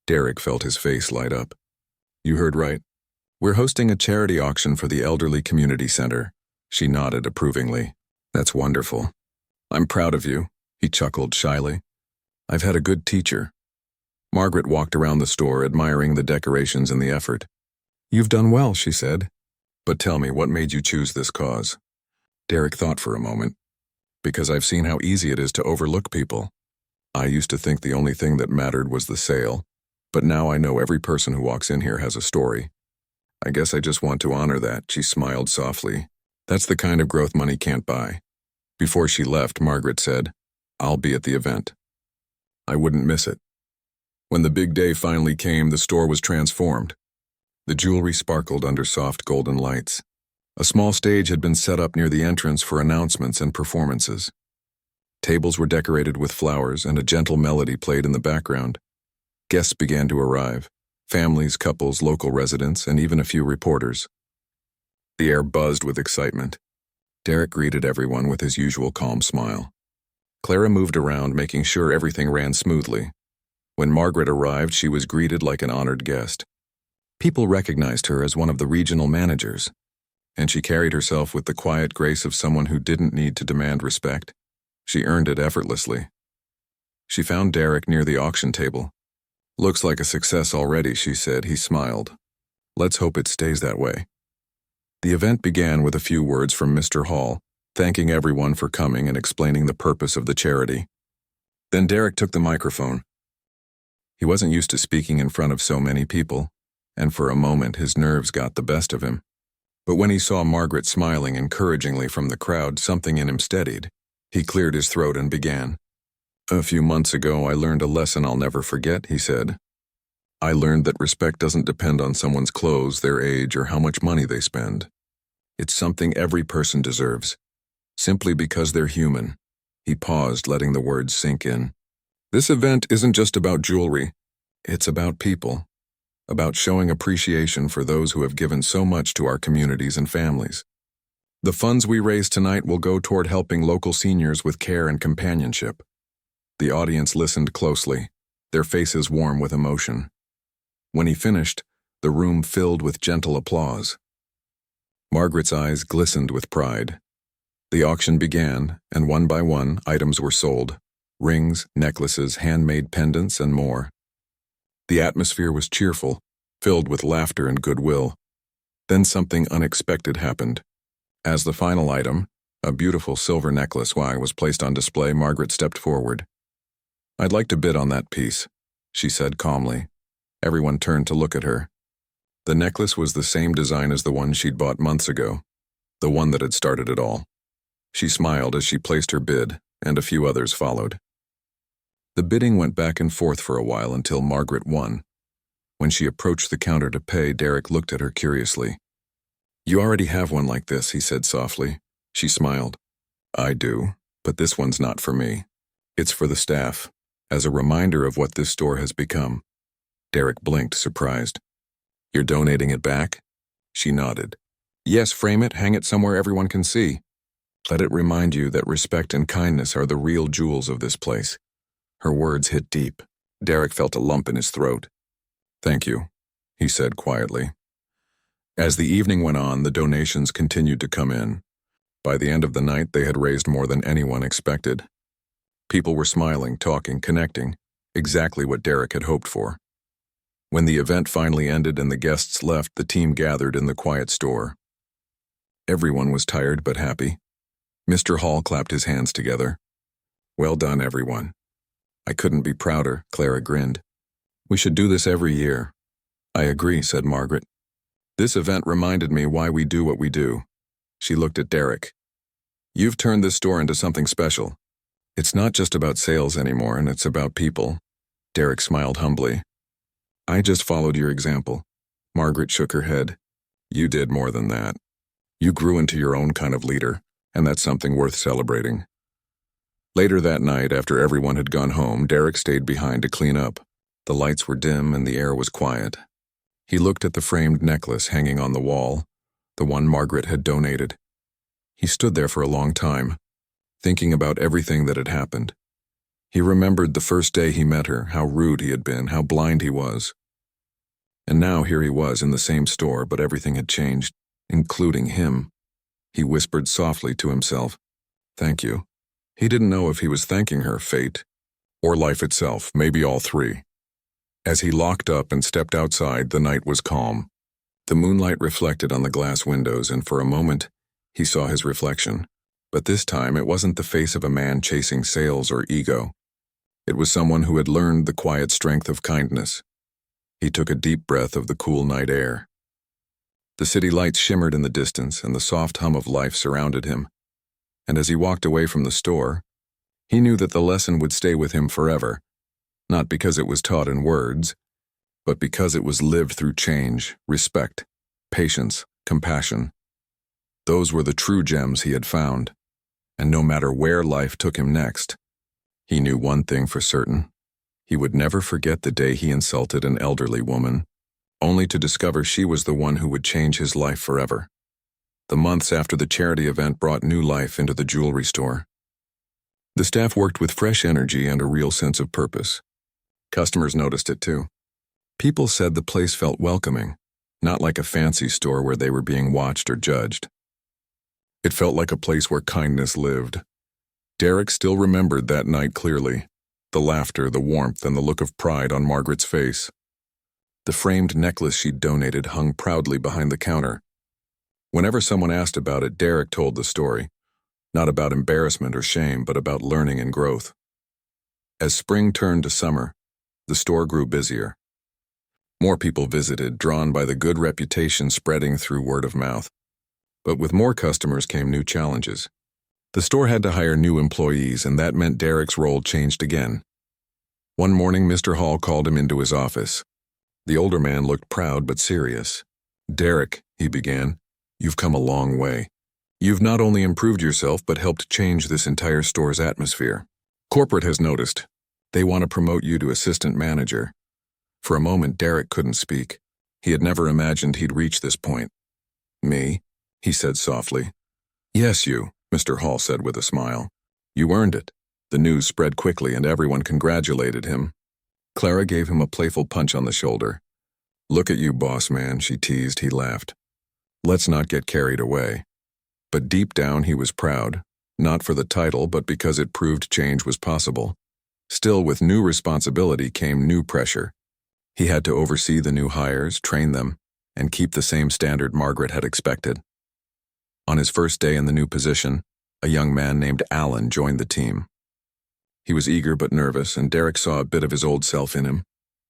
Derek felt his face light up. "You heard right. We're hosting a charity auction for the Elderly Community Center." She nodded approvingly. "That's wonderful. I'm proud of you," he chuckled shyly. "I've had a good teacher." Margaret walked around the store, admiring the decorations and the effort. "You've done well," she said. "But tell me, what made you choose this cause?" Derek thought for a moment. "Because I've seen how easy it is to overlook people. I used to think the only thing that mattered was the sale, but now I know every person who walks in here has a story. I guess I just want to honor that." She smiled softly. "That's the kind of growth money can't buy." Before she left, Margaret said, "I'll be at the event." I wouldn't miss it. When the big day finally came, the store was transformed. The jewelry sparkled under soft golden lights. A small stage had been set up near the entrance for announcements and performances. Tables were decorated with flowers, and a gentle melody played in the background. Guests began to arrive: families, couples, local residents, and even a few reporters. The air buzzed with excitement. Derek greeted everyone with his usual calm smile. Clara moved around, making sure everything ran smoothly. When Margaret arrived, she was greeted like an honored guest. People recognized her as one of the regional managers, and she carried herself with the quiet grace of someone who didn't need to demand respect. She earned it effortlessly. She found Derek near the auction table. "Looks like a success already," she said. He smiled. "Let's hope it stays that way." The event began with a few words from Mr. Hall, thanking everyone for coming and explaining the purpose of the charity. Then Derek took the microphone. He wasn't used to speaking in front of so many people, and for a moment his nerves got the best of him. But when he saw Margaret smiling encouragingly from the crowd, something in him steadied. He cleared his throat and began. "A few months ago, I learned a lesson I'll never forget," he said. "I learned that respect doesn't depend on someone's clothes, their age, or how much money they spend. It's something every person deserves, simply because they're human." He paused, letting the words sink in. "This event isn't just about jewelry. It's about people, about showing appreciation for those who have given so much to our communities and families. The funds we raise tonight will go toward helping local seniors with care and companionship." The audience listened closely, their faces warm with emotion. When he finished, the room filled with gentle applause. Margaret's eyes glistened with pride. The auction began, and one by one, items were sold: rings, necklaces, handmade pendants, and more. The atmosphere was cheerful, filled with laughter and goodwill. Then something unexpected happened. As the final item, a beautiful silver necklace, was placed on display, Margaret stepped forward. "I'd like to bid on that piece," she said calmly. Everyone turned to look at her. The necklace was the same design as the one she'd bought months ago, the one that had started it all. She smiled as she placed her bid, and a few others followed. The bidding went back and forth for a while until Margaret won. When she approached the counter to pay, Derek looked at her curiously. "You already have one like this," he said softly. She smiled. "I do, but this one's not for me. It's for the staff, as a reminder of what this store has become." Derek blinked, surprised. "You're donating it back?" She nodded. "Yes, frame it, hang it somewhere everyone can see. Let it remind you that respect and kindness are the real jewels of this place." Her words hit deep. Derek felt a lump in his throat. "Thank you," he said quietly. As the evening went on, the donations continued to come in. By the end of the night, they had raised more than anyone expected. People were smiling, talking, connecting, exactly what Derek had hoped for. When the event finally ended and the guests left, the team gathered in the quiet store. Everyone was tired but happy. Mr. Hall clapped his hands together. "Well done, everyone." "I couldn't be prouder," Clara grinned. "We should do this every year." "I agree," said Margaret. "This event reminded me why we do what we do." She looked at Derek. "You've turned this store into something special. It's not just about sales anymore, and it's about people." Derek smiled humbly. "I just followed your example." Margaret shook her head. "You did more than that. You grew into your own kind of leader, and that's something worth celebrating." Later that night, after everyone had gone home, Derek stayed behind to clean up. The lights were dim and the air was quiet. He looked at the framed necklace hanging on the wall, the one Margaret had donated. He stood there for a long time, thinking about everything that had happened. He remembered the first day he met her, how rude he had been, how blind he was. And now here he was in the same store, but everything had changed, including him. He whispered softly to himself, "Thank you." He didn't know if he was thanking her, fate, or life itself, maybe all three. As he locked up and stepped outside, the night was calm. The moonlight reflected on the glass windows, and for a moment, he saw his reflection. But this time, it wasn't the face of a man chasing sales or ego. It was someone who had learned the quiet strength of kindness. He took a deep breath of the cool night air. The city lights shimmered in the distance, and the soft hum of life surrounded him. And as he walked away from the store, he knew that the lesson would stay with him forever, not because it was taught in words, but because it was lived through change, respect, patience, compassion. Those were the true gems he had found, and no matter where life took him next, he knew one thing for certain. He would never forget the day he insulted an elderly woman, only to discover she was the one who would change his life forever. The months after the charity event brought new life into the jewelry store. The staff worked with fresh energy and a real sense of purpose. Customers noticed it too. People said the place felt welcoming, not like a fancy store where they were being watched or judged. It felt like a place where kindness lived. Derek still remembered that night clearly, the laughter, the warmth, and the look of pride on Margaret's face. The framed necklace she'd donated hung proudly behind the counter. Whenever someone asked about it, Derek told the story, not about embarrassment or shame, but about learning and growth. As spring turned to summer, the store grew busier. More people visited, drawn by the good reputation spreading through word of mouth. But with more customers came new challenges. The store had to hire new employees, and that meant Derek's role changed again. One morning, Mr. Hall called him into his office. The older man looked proud but serious. "Derek," he began, "you've come a long way. You've not only improved yourself but helped change this entire store's atmosphere. Corporate has noticed. They want to promote you to assistant manager." For a moment, Derek couldn't speak. He had never imagined he'd reach this point. "Me?" he said softly. "Yes, you," Mr. Hall said with a smile. "You earned it." The news spread quickly and everyone congratulated him. Clara gave him a playful punch on the shoulder. "Look at you, boss man," she teased. He laughed. "Let's not get carried away." But deep down he was proud, not for the title but because it proved change was possible. Still, with new responsibility came new pressure. He had to oversee the new hires, train them, and keep the same standard Margaret had expected. On his first day in the new position, a young man named Alan joined the team. He was eager but nervous, and Derek saw a bit of his old self in him,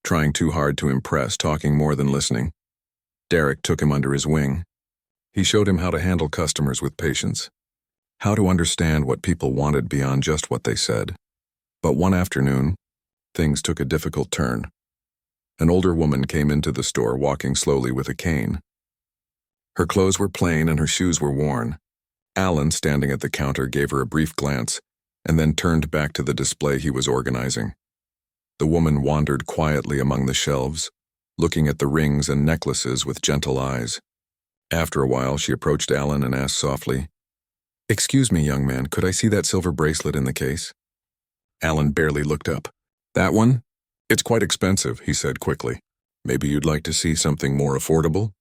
trying too hard to impress, talking more than listening. Derek took him under his wing. He showed him how to handle customers with patience, how to understand what people wanted beyond just what they said. But one afternoon, things took a difficult turn. An older woman came into the store walking slowly with a cane. Her clothes were plain and her shoes were worn. Alan, standing at the counter, gave her a brief glance and then turned back to the display he was organizing. The woman wandered quietly among the shelves, looking at the rings and necklaces with gentle eyes. After a while, she approached Alan and asked softly, "Excuse me, young man, could I see that silver bracelet in the case?" Alan barely looked up. "That one? It's quite expensive," he said quickly. "Maybe you'd like to see something more affordable?"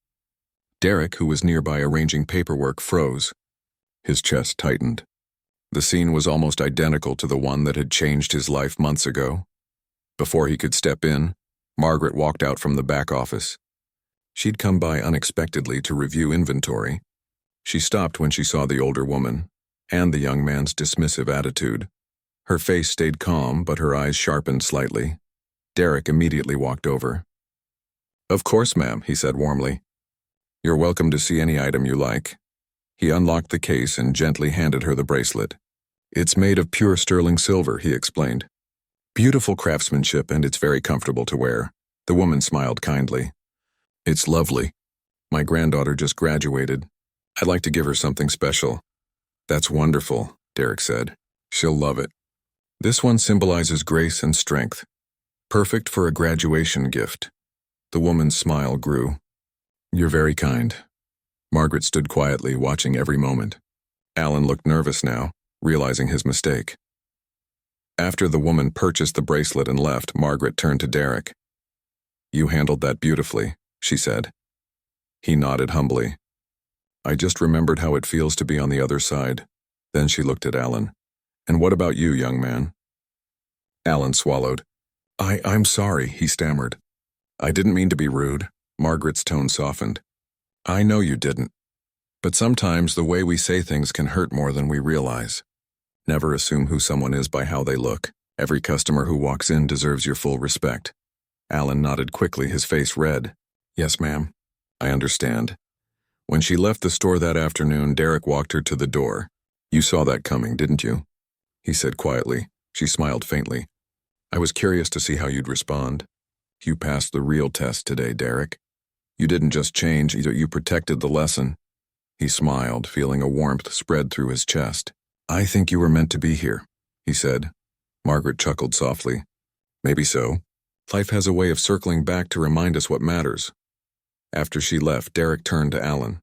Derek, who was nearby arranging paperwork, froze. His chest tightened. The scene was almost identical to the one that had changed his life months ago. Before he could step in, Margaret walked out from the back office. She'd come by unexpectedly to review inventory. She stopped when she saw the older woman, and the young man's dismissive attitude. Her face stayed calm, but her eyes sharpened slightly. Derek immediately walked over. "Of course, ma'am," he said warmly. "You're welcome to see any item you like." He unlocked the case and gently handed her the bracelet. "It's made of pure sterling silver," he explained. "Beautiful craftsmanship, and it's very comfortable to wear." The woman smiled kindly. "It's lovely. My granddaughter just graduated. I'd like to give her something special." "That's wonderful," Derek said. "She'll love it. This one symbolizes grace and strength. Perfect for a graduation gift." The woman's smile grew. "You're very kind." Margaret stood quietly, watching every moment. Alan looked nervous now, realizing his mistake. After the woman purchased the bracelet and left, Margaret turned to Derek. "You handled that beautifully," she said. He nodded humbly. "I just remembered how it feels to be on the other side." Then she looked at Alan. "And what about you, young man?" Alan swallowed. I'm sorry," he stammered. "I didn't mean to be rude." Margaret's tone softened. "I know you didn't. But sometimes the way we say things can hurt more than we realize. Never assume who someone is by how they look. Every customer who walks in deserves your full respect." Alan nodded quickly, his face red. "Yes, ma'am. I understand." When she left the store that afternoon, Derek walked her to the door. "You saw that coming, didn't you?" he said quietly. She smiled faintly. "I was curious to see how you'd respond. You passed the real test today, Derek. You didn't just change, you protected the lesson." He smiled, feeling a warmth spread through his chest. "I think you were meant to be here," he said. Margaret chuckled softly. "Maybe so. Life has a way of circling back to remind us what matters." After she left, Derek turned to Alan.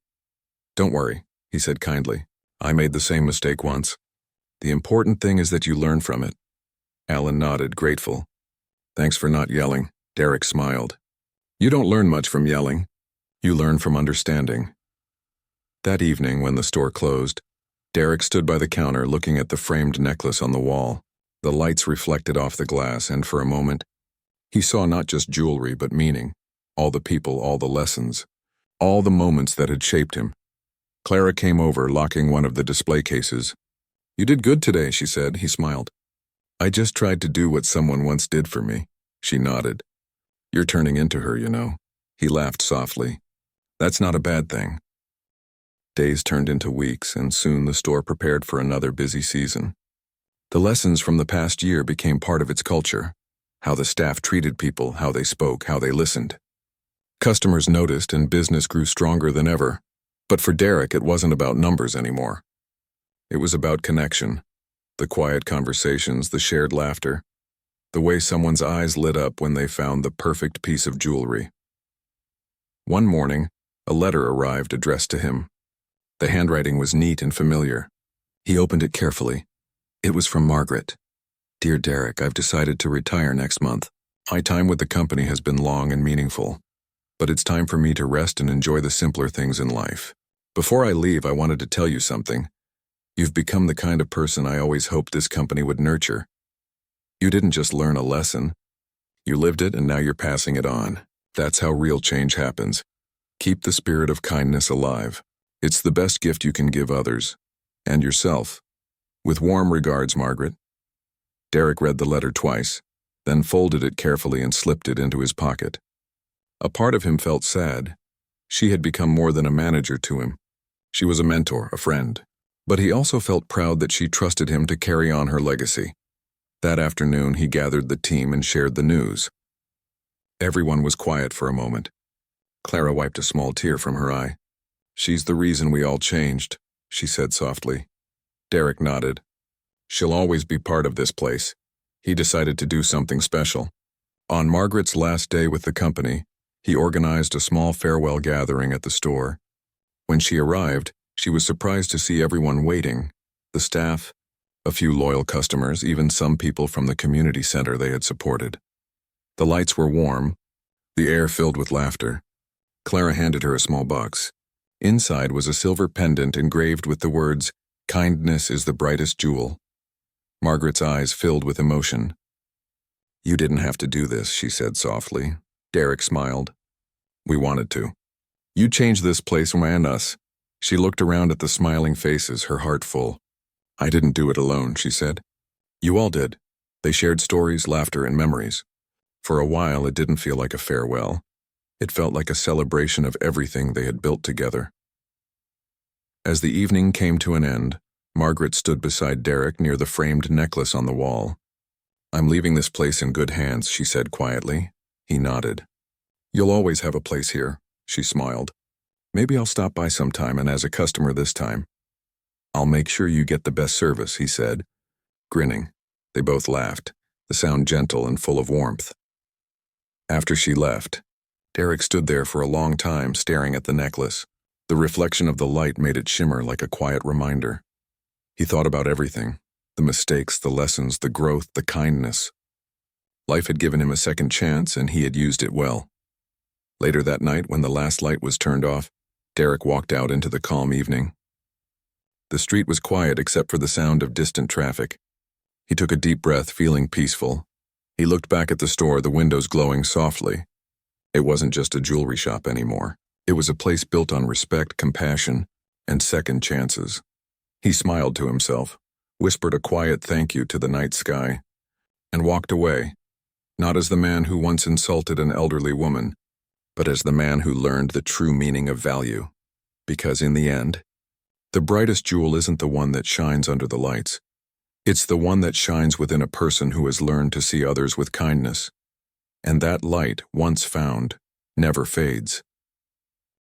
"Don't worry," he said kindly. "I made the same mistake once. The important thing is that you learn from it." Alan nodded, grateful. "Thanks for not yelling." Derek smiled. "You don't learn much from yelling." You learn from understanding. That evening, when the store closed, Derek stood by the counter looking at the framed necklace on the wall. The lights reflected off the glass, and for a moment, he saw not just jewelry but meaning, all the people, all the lessons, all the moments that had shaped him. Clara came over, locking one of the display cases. "You did good today," she said. He smiled. "I just tried to do what someone once did for me." She nodded. "You're turning into her, you know." He laughed softly. "That's not a bad thing." Days turned into weeks, and soon the store prepared for another busy season. The lessons from the past year became part of its culture. How the staff treated people, how they spoke, how they listened. Customers noticed, and business grew stronger than ever. But for Derek, it wasn't about numbers anymore. It was about connection. The quiet conversations, the shared laughter, the way someone's eyes lit up when they found the perfect piece of jewelry. One morning, a letter arrived addressed to him. The handwriting was neat and familiar. He opened it carefully. It was from Margaret. "Dear Derek, I've decided to retire next month. My time with the company has been long and meaningful, but it's time for me to rest and enjoy the simpler things in life. Before I leave, I wanted to tell you something. You've become the kind of person I always hoped this company would nurture. You didn't just learn a lesson. You lived it, and now you're passing it on. That's how real change happens. Keep the spirit of kindness alive. It's the best gift you can give others, and yourself. With warm regards, Margaret." Derek read the letter twice, then folded it carefully and slipped it into his pocket. A part of him felt sad. She had become more than a manager to him. She was a mentor, a friend. But he also felt proud that she trusted him to carry on her legacy. That afternoon, he gathered the team and shared the news. Everyone was quiet for a moment. Clara wiped a small tear from her eye. "She's the reason we all changed," she said softly. Derek nodded. "She'll always be part of this place." He decided to do something special. On Margaret's last day with the company, he organized a small farewell gathering at the store. When she arrived, she was surprised to see everyone waiting. The staff, a few loyal customers, even some people from the community center they had supported. The lights were warm, the air filled with laughter. Clara handed her a small box. Inside was a silver pendant engraved with the words, "Kindness is the brightest jewel." Margaret's eyes filled with emotion. "You didn't have to do this," she said softly. Derek smiled. "We wanted to. You changed this place and us." She looked around at the smiling faces, her heart full. "I didn't do it alone," she said. "You all did." They shared stories, laughter, and memories. For a while, it didn't feel like a farewell. It felt like a celebration of everything they had built together. As the evening came to an end, Margaret stood beside Derek near the framed necklace on the wall. "I'm leaving this place in good hands," she said quietly. He nodded. "You'll always have a place here," she smiled. "Maybe I'll stop by sometime, and as a customer this time." "I'll make sure you get the best service," he said, grinning. They both laughed, the sound gentle and full of warmth. After she left, Derek stood there for a long time staring at the necklace. The reflection of the light made it shimmer like a quiet reminder. He thought about everything, the mistakes, the lessons, the growth, the kindness. Life had given him a second chance, and he had used it well. Later that night, when the last light was turned off, Derek walked out into the calm evening. The street was quiet except for the sound of distant traffic. He took a deep breath, feeling peaceful. He looked back at the store, the windows glowing softly. It wasn't just a jewelry shop anymore. It was a place built on respect, compassion, and second chances. He smiled to himself, whispered a quiet thank you to the night sky, and walked away, not as the man who once insulted an elderly woman, but as the man who learned the true meaning of value. Because in the end, the brightest jewel isn't the one that shines under the lights. It's the one that shines within a person who has learned to see others with kindness. And that light, once found, never fades.